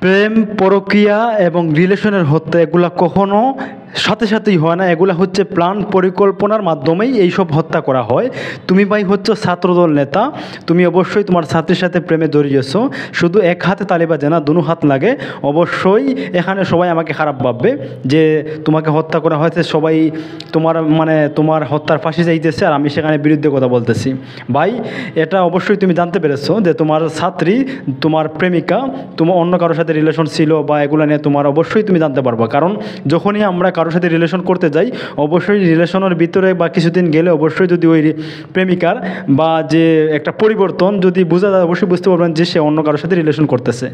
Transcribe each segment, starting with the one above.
প্রেম পরকীয়া এবং রিলেশনের হত্যা এগুলা কখনো সাথে সাথেই হয় না। এগুলা হচ্ছে প্ল্যান পরিকল্পনার মাধ্যমেই এইসব হত্যা করা হয়। তুমি ভাই হচ্ছে ছাত্রদল নেতা, তুমি অবশ্যই তোমার ছাত্রীর সাথে প্রেমে জড়িয়েছো। শুধু এক হাতে তালি বাজে না, দুনো হাত লাগে। অবশ্যই এখানে সবাই আমাকে খারাপ ভাববে যে তোমাকে হত্যা করা হয়েছে, সবাই তোমার হত্যার ফাঁসি চাইতেছে আর আমি সেখানে বিরুদ্ধে কথা বলতেছি। ভাই এটা অবশ্যই তুমি জানতে পেরেছো যে তোমার ছাত্রী, তোমার প্রেমিকা, তোমার অন্য কারোর সাথে রিলেশন ছিল বা এগুলো নিয়ে তোমার অবশ্যই তুমি জানতে পারবো। কারণ যখনই আমরা কারোর সাথে রিলেশন করতে যাই, অবশ্যই রিলেশনের ভিতরে বা কিছুদিন গেলে অবশ্যই যদি ওই প্রেমিকার বা যে একটা পরিবর্তন যদি বোঝা যায়, অবশ্যই বুঝতে পারবেন যে সে অন্য কারোর সাথে রিলেশন করতেছে।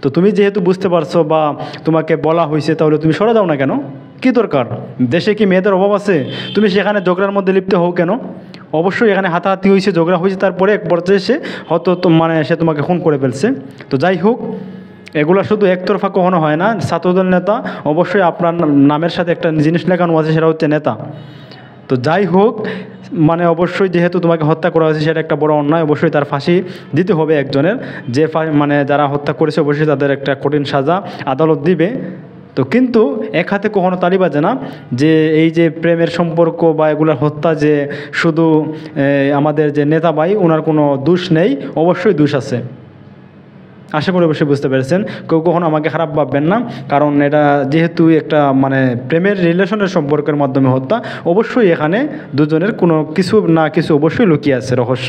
তো তুমি যেহেতু বুঝতে পারছো বা তোমাকে বলা হয়েছে, তাহলে তুমি সরে যাও না কেন? কী দরকার? দেশে কি মেয়েদের অভাব আছে? তুমি সেখানে ঝগড়ার মধ্যে লিপ্ত হও কেন? অবশ্যই এখানে হাতাহাতি হয়েছে, ঝগড়া হয়েছে, তারপরে এক পর্যায়ে সে হয়তো সে তোমাকে খুন করে ফেলছে। তো যাই হোক, এগুলো শুধু একতরফা কখনো হয় না। ছাত্রদল নেতা, অবশ্যই আপনার নামের সাথে একটা জিনিস লেখানো আছে, সেটা হচ্ছে নেতা। তো যাই হোক, অবশ্যই যেহেতু তোমাকে হত্যা করা হয়েছে সেটা একটা বড় অন্যায়, অবশ্যই তার ফাঁসি দিতে হবে একজনের। যে যারা হত্যা করেছে অবশ্যই তাদের একটা কঠিন সাজা আদালত দিবে। তো কিন্তু এক হাতে কখনো তালি বাজে না যে এই যে প্রেমের সম্পর্ক বা এগুলোর হত্যা যে শুধু আমাদের যে নেতা ভাই ওনার কোনো দোষ নেই, অবশ্যই দোষ আছে। আশা করি অবশ্যই বুঝতে পেরেছেন। কেউ কখনো আমাকে খারাপ ভাববেন না, কারণ এটা যেহেতু একটা প্রেমের রিলেশনের সম্পর্কের মাধ্যমে হত্যা, অবশ্যই এখানে দুজনের কোনো কিছু না কিছু অবশ্যই লুকিয়ে আছে রহস্য।